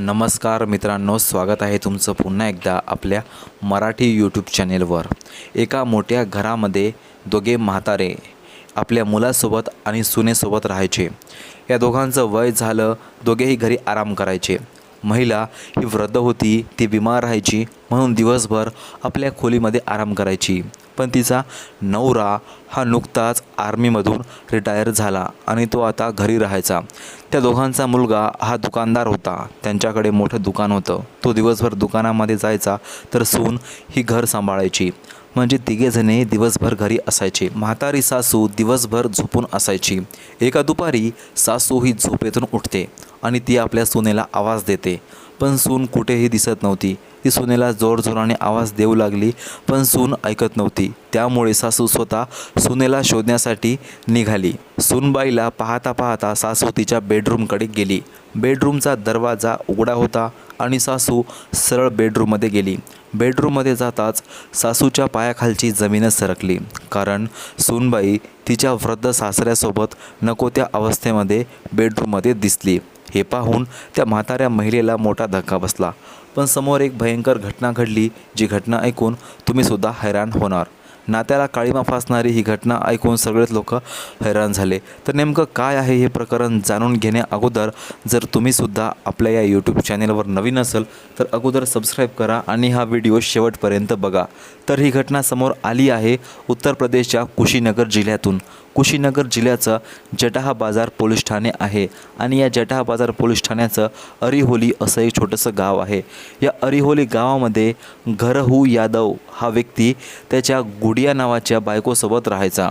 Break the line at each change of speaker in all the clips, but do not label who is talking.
नमस्कार मित्रांनो, स्वागत आहे तुमचं पुन्हा एकदा आपल्या मराठी यूट्यूब चॅनेलवर। एका मोठ्या घरामध्ये दोघे म्हातारे आपल्या मुलासोबत आणि सुनेसोबत राहायचे। या दोघांचं वय झालं, दोघेही घरी आराम करायचे। महिला ही वृद्ध होती, ती बिमार राहायची म्हणून दिवसभर आपल्या खोलीमध्ये आराम करायची। पण तिचा नवरा हा नुकताच आर्मीमधून रिटायर झाला आणि तो आता घरी राहायचा। त्या दोघांचा मुलगा हा दुकानदार होता, त्यांच्याकडे मोठं दुकान होतं। तो दिवसभर दुकानामध्ये जायचा तर सून ही घर सांभाळायची, म्हणजे तिघेजणे दिवसभर घरी असायचे। म्हातारी सासू दिवसभर झोपून असायची। एका दुपारी सासू ही झोपेतून उठते आणि ती आपल्या सुनेला आवाज देते, पण सून कुठेही दिसत नव्हती। ती सुनेला जोरजोराने आवाज देऊ लागली, पण सून ऐकत नव्हती। त्यामुळे सासू स्वतः सुनेला शोधण्यासाठी निघाली। सूनबाईला पाहता पाहता सासू तिच्या बेडरूमकडे गेली। बेडरूमचा दरवाजा उघडा होता आणि सासू सरळ बेडरूममध्ये गेली। बेडरूममध्ये जाताच सासूच्या पायाखालची जमीनच सरकली, कारण सूनबाई तिच्या वृद्ध सासऱ्यासोबत नको त्या अवस्थेमध्ये बेडरूममध्ये दिसली। हे पाहून त्या म्हाताऱ्या महिलेला मोठा धक्का बसला। पण समोर एक भयंकर घटना घडली, जी घटना ऐकून तुम्हीसुद्धा हैराण होणार। नात्याला काळिमा फासणारी ही घटना ऐकून सगळेच लोक हैराण झाले। तर नेमकं काय आहे हे प्रकरण जाणून घेण्या अगोदर जर तुम्हीसुद्धा आपल्या या यूट्यूब चॅनेलवर नवीन असाल तर अगोदर सबस्क्राईब करा आणि हा व्हिडिओ शेवटपर्यंत बघा। तर ही घटना समोर आली आहे उत्तर प्रदेशच्या कुशीनगर जिल्ह्यातून। कुशीनगर जिल्ह्याचं जटाहा बाजार पोलीस ठाणे आहे आणि या जटाहा बाजार पोलीस ठाण्याचं अरिहोली असं एक छोटंसं गाव आहे। या अरिहोली गावामध्ये घरहू यादव हा व्यक्ती त्याच्या गुडिया नावाच्या बायकोसोबत राहायचा।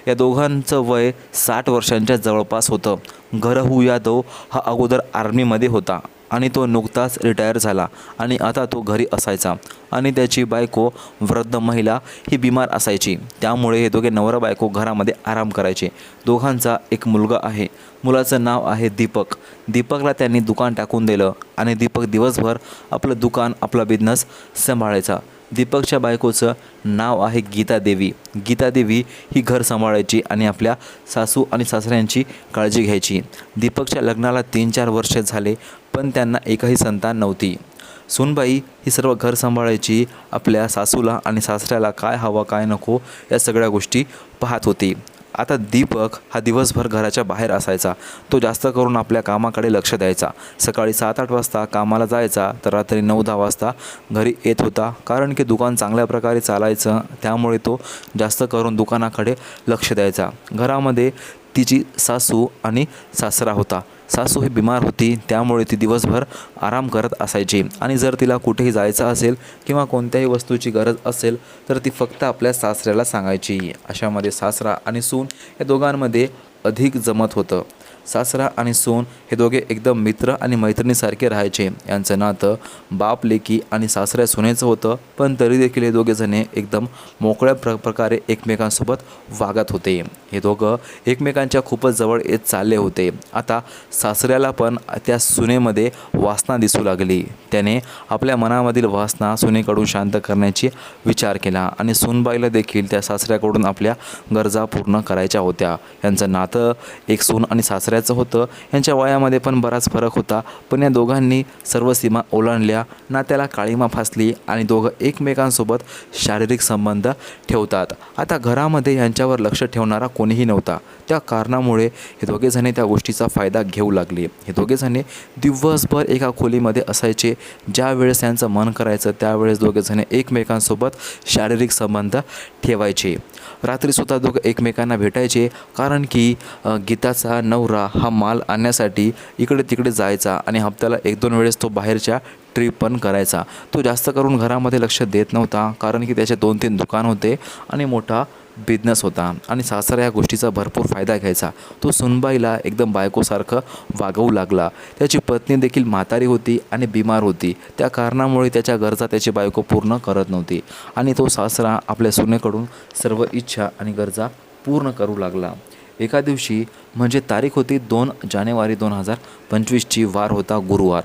या दोघांचं वय 60 वर्षांच्या जवळपास होतं। घरहू यादव हा अगोदर आर्मीमध्ये होता आणि तो नुकताच रिटायर झाला आणि आता तो घरी असायचा आणि त्याची बायको वृद्ध महिला ही बिमार असायची। त्यामुळे हे दोघे नवरा बायको घरामध्ये आराम करायचे। दोघांचा एक मुलगा आहे, मुलाचं नाव आहे दीपक। दीपकला त्यांनी दुकान टाकून दिलं आणि दीपक दिवसभर आपलं दुकान आपला बिझनेस सांभाळायचा। दीपकच्या बायकोचं नाव आहे गीता देवी। गीता देवी ही घर सांभाळायची आणि आपल्या सासू आणि सासऱ्यांची काळजी घ्यायची। दीपकच्या लग्नाला 3-4 वर्ष झाले, पण त्यांना एकही संतान नव्हती। सूनबाई ही सर्व घर सांभाळायची, आपल्या सासूला आणि सासऱ्याला काय हवं काय नको या सगळ्या गोष्टी पाहत होती। आता दीपक हा दिवसभर घराच्या बाहेर असायचा। तो जास्त करून आपल्या कामाकडे लक्ष द्यायचा। सकाळी 7-8 वाजता कामाला जायचा तर रात्री 9-10 वाजता घरी येत होता, कारण की दुकान चांगल्या प्रकारे चालायचं, त्यामुळे तो जास्त करून दुकानाकडे लक्ष द्यायचा। घरामध्ये तिची सासू आणि सासरा होता। सासू ही बिमार होती, त्यामुळे ती दिवसभर आराम करत असायची आणि जर तिला कुठेही जायचं असेल किंवा कोणत्याही वस्तूची गरज असेल तर ती फक्त आपल्या सासऱ्याला सांगायची। अशामध्ये सासरा आणि सून या दोघांमध्ये अधिक जमत होतं। सासरा आणि सून हे दोघे एकदम मित्र आणि मैत्रिणीसारखे राहायचे। यांचं नातं बाप लेकी आणि सासऱ्या सुनेचं होतं, पण तरी देखील हे दोघेजणे एकदम मोकळ्या प्रकारे एकमेकांसोबत वागत होते। हे दोघं एकमेकांच्या खूपच जवळ येत चालले होते। आता सासऱ्याला पण त्या सुनेमध्ये वासना दिसू लागली। त्याने आपल्या मनामधील वासना सुनेकडून शांत करण्याची विचार केला आणि सूनबाईला देखील त्या सासऱ्याकडून आपल्या गरजा पूर्ण करायच्या होत्या। यांचं नातं एक सून आणि सासऱ्याचं होतं। यांच्या वयामध्ये पण बराच फरक होता, पण या दोघांनी सर्व सीमा ओलांडल्या, नात्याला काळिमा फासली आणि दोघं एकमेकांसोबत शारीरिक संबंध ठेवतात। आता घरामध्ये यांच्यावर लक्ष ठेवणारा कोणीही नव्हता, त्या कारणामुळे हे दोघेजणे त्या गोष्टीचा फायदा घेऊ लागले। हे दोघेजणे दिवसभर एका खोलीमध्ये असायचे। ज्या वेळेस यांचं मन करायचं त्यावेळेस दोघेजणे एकमेकांसोबत शारीरिक संबंध ठेवायचे। रात्रीसुद्धा दोघं एकमेकांना भेटायचे, कारण की गीताचा नवरा हा माल आणण्यासाठी इकडे तिकडे जायचा आणि हप्त्याला 1-2 वेळेस तो बाहेरच्या ट्रिप पण करायचा। तो जास्त करून घरामध्ये लक्ष देत नव्हता, कारण की त्याचे 2-3 दुकान होते आणि मोठा बिझनेस होता आणि सासरा या गोष्टीचा भरपूर फायदा घ्यायचा। तो सुनबाईला एकदम बायकोसारखं वागवू लागला। त्याची पत्नी देखील म्हातारी होती आणि बिमार होती, त्या कारणामुळे त्याच्या गरजा त्याची बायको पूर्ण करत नव्हती आणि तो सासरा आपल्या सुनेकडून सर्व इच्छा आणि गरजा पूर्ण करू लागला। एका दिवशी म्हणजे तारीख होती 2 जानेवारी 2025ची, वार होता गुरुवार।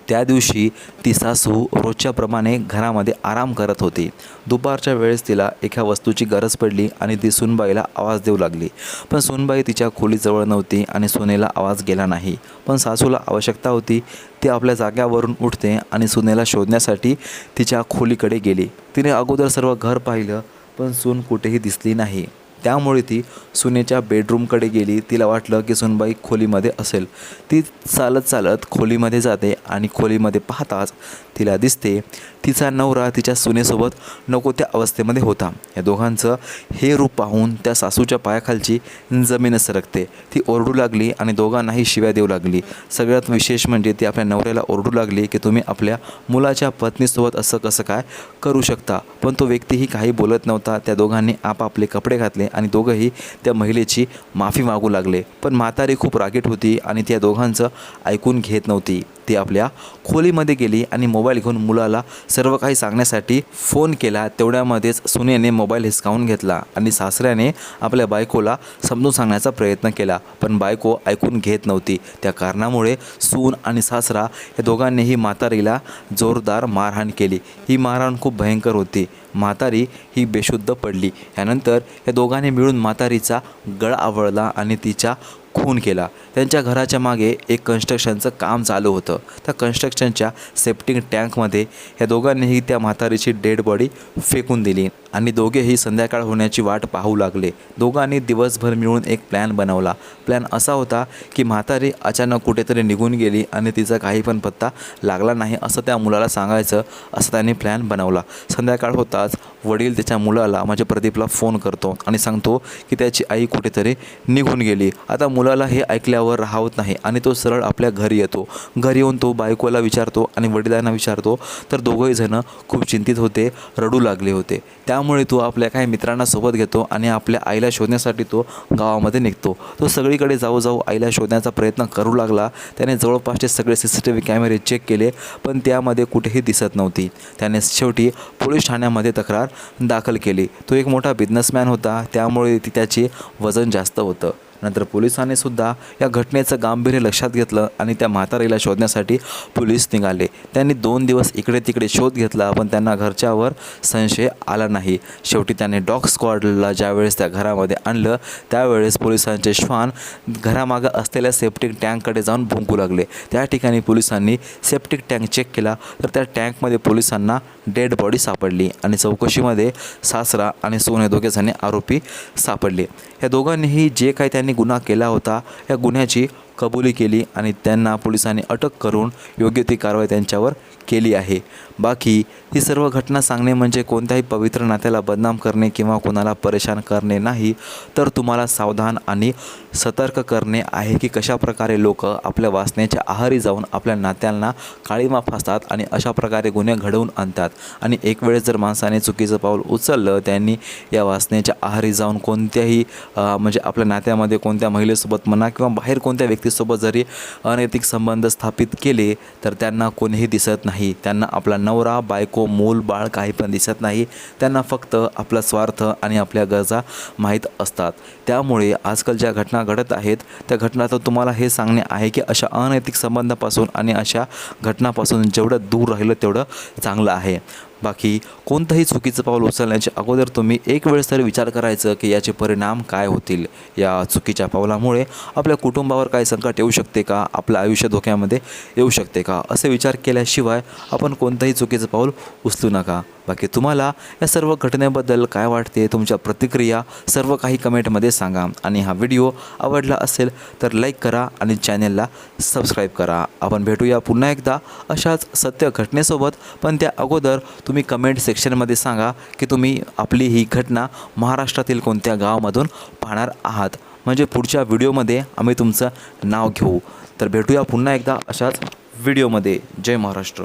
त्या दिवशी ती सासू रोजच्याप्रमाणे घरामध्ये आराम करत होती. दुपारच्या वेळेस तिला एका वस्तूची गरज पडली आणि ती सुनबाईला आवाज देऊ लागली. पण सुनबाई तिच्या खोलीजवळ नव्हती आणि सुनेला आवाज गेला नाही. पण सासूला आवश्यकता होती. ती आपल्या जाग्यावरून उठते आणि सुनेला शोधण्यासाठी तिच्या खोलीकडे गेली. तिने अगोदर सर्व घर पाहिलं, पण सून कुठेही दिसली नाही. त्यामुळे ती सुनेच्या बेडरूमकडे गेली. तिला वाटलं की सुनबाई खोलीमध्ये असेल. ती चालत चालत खोलीमध्ये जाते आणि खोलीमध्ये पाहताच तिला दिसते तिचा नवरा तिच्या सुनेसोबत नको त्या अवस्थेमध्ये होता. या दोघांचं हे रूप पाहून त्या सासूच्या पायाखालची जमीन सरकते. ती ओरडू लागली आणि दोघांनाही शिव्या देऊ लागली. सगळ्यात विशेष म्हणजे ती आपल्या नवऱ्याला ओरडू लागली की तुम्ही आपल्या मुलाच्या पत्नीसोबत असं कसं काय करू शकता. पण तो व्यक्तीही काही बोलत नव्हता. त्या दोघांनी आपापले कपडे घातले आणि दोघंही त्या महिलेची माफी मागू लागले. पण म्हातारी खूप रागीट होती आणि त्या दोघांचं ऐकून घेत नव्हती. ती आपल्या खोलीमध्ये गेली आणि मोबाईल घेऊन मुलाला सर्व काही सांगण्यासाठी फोन केला. तेवढ्यामध्येच सुनेने मोबाईल हिसकावून घेतला आणि सासऱ्याने आपल्या बायकोला समजून सांगण्याचा प्रयत्न केला. पण बायको ऐकून घेत नव्हती. त्या कारणामुळे सून आणि सासरा या दोघांनीही म्हातारीला जोरदार मारहाण केली. ही मारहाण खूप भयंकर होती. म्हातारी ही बेशुद्ध पडली. यानंतर या दोघांनी मिळून म्हातारीचा गळा आवळला आणि तिचा खून केला. त्यांच्या घराच्या मागे एक कन्स्ट्रक्शनचं काम चालू होतं. त्या कन्स्ट्रक्शनच्या सेप्टिक टँकमध्ये या दोघांनीही त्या म्हातारीची डेड बॉडी फेकून दिली आणि दोघेही संध्याकाळ होण्याची वाट पाहू लागले. दोघांनी दिवसभर मिळून एक प्लॅन बनवला. प्लॅन असा होता की म्हातारी अचानक कुठेतरी निघून गेली आणि तिचा काही पण पत्ता लागला नाही असं त्या मुलाला सांगायचं, असं त्यांनी प्लॅन बनवला. संध्याकाळ होताच वडील त्याच्या मुलाला म्हणजे प्रदीपला फोन करतो आणि सांगतो की त्याची आई कुठेतरी निघून गेली. आता मुलाला हे ऐकल्यावर राहत नाही आणि तो सरळ आपल्या घरी येतो. घरी येऊन तो बायकोला विचारतो आणि वडिलांना विचारतो. तर दोघंही जण खूप चिंतित होते, रडू लागले होते. त्यामुळे तो आपल्या काही मित्रांना सोबत घेतो आणि आपल्या आईला शोधण्यासाठी तो गावामध्ये निघतो. तो सगळीकडे जाऊ आईला शोधण्याचा प्रयत्न करू लागला. त्याने जवळपासचे सगळे CCTV कॅमेरे चेक केले, पण त्यामध्ये कुठेही दिसत नव्हती. त्याने शेवटी पोलीस ठाण्यामध्ये तक्रार दाखल केली. तो एक मोठा बिझनेसमॅन होता, त्यामुळे त्याचे वजन जास्त होतं. नंतर पोलिसांनी सुद्धा या घटनेचं गांभीर्य लक्षात घेतलं आणि त्या म्हातारीला शोधण्यासाठी पोलीस निघाले. त्यांनी 2 दिवस इकडे तिकडे शोध घेतला, पण त्यांना घरच्यावर संशय आला नाही. शेवटी त्याने डॉग स्क्वॉडला ज्यावेळेस त्या घरामध्ये आणलं, त्यावेळेस पोलिसांचे श्वान घरामागं असलेल्या सेप्टिक टँककडे जाऊन भुंकू लागले. त्या ठिकाणी पोलिसांनी सेप्टिक टँक चेक केला, तर त्या टँकमध्ये पोलिसांना डेड बॉडी सापडली आणि चौकशीमध्ये सासरा आणि सून हे दोघेजणी आरोपी सापडले. या दोघांनीही जे काही त्यांनी गुन्हा केला होता, या गुन्ह्याची कबुली केली आणि त्यांना पोलिसांनी अटक करून योग्य ती कारवाई त्यांच्यावर केली आहे. बाकी ही सर्व घटना सांगणे म्हणजे कोणत्याही पवित्र नात्याला बदनाम करणे किंवा कोणाला परेशान करणे नाही, तर तुम्हाला सावधान आणि सतर्क करणे आहे की कशाप्रकारे लोक आपल्या वासनेच्या आहारी जाऊन आपल्या नात्यांना काळीमा फासतात आणि अशा प्रकारे गुन्हे घडवून आणतात. आणि एक वेळेस जर माणसाने चुकीचं पाऊल उचललं, त्यांनी या वासनेच्या आहारी जाऊन कोणत्याही म्हणजे आपल्या नात्यामध्ये कोणत्या महिलेसोबत म्हणा किंवा बाहेर कोणत्या व्यक्तीसोबत जरी अनैतिक संबंध स्थापित केले, तर त्यांना कोणीही दिसत नाही. त्यांना आपला नवरा, बायको, मूल, बाळ काही पण दिसत नाही. त्यांना फक्त आपला स्वार्थ आणि आपल्या गरजा माहीत असतात. त्यामुळे आजकाल ज्या घटना घडत आहेत, त्या घटनातून तुम्हाला हे सांगणे आहे की अशा अनैतिक संबंधापासून आणि अशा घटनापासून जेवढं दूर राहिलं तेवढं चांगलं आहे. बाकी कोणतंही चुकीचं पाऊल उचलण्याच्या अगोदर तुम्ही एक वेळेस तरी विचार करायचं की याचे परिणाम काय होतील. या चुकीच्या पावलामुळे आपल्या कुटुंबावर काय संकट येऊ शकते का, आपलं आयुष्य धोक्यामध्ये येऊ शकते का, असे विचार केल्याशिवाय आपण कोणतंही चुकीचं पाऊल उचलू नका. बाकी तुम्हाला या सर्व घटनेबद्दल काय वाटते, तुमच्या प्रतिक्रिया सर्व काही कमेंटमध्ये सांगा. आणि हा व्हिडिओ आवडला असेल तर लाईक करा आणि चॅनेलला सबस्क्राईब करा. आपण भेटूया पुन्हा एकदा अशाच सत्य घटनेसोबत. पण त्या अगोदर तुम्ही कमेंट सेक्शनमध्ये सांगा की तुम्ही आपली ही घटना महाराष्ट्रातील कोणत्या गावामधून पाहणार आहात, म्हणजे पुढच्या व्हिडिओमध्ये आम्ही तुमचं नाव घेऊ. तर भेटूया पुन्हा एकदा अशाच व्हिडिओमध्ये. जय महाराष्ट्र.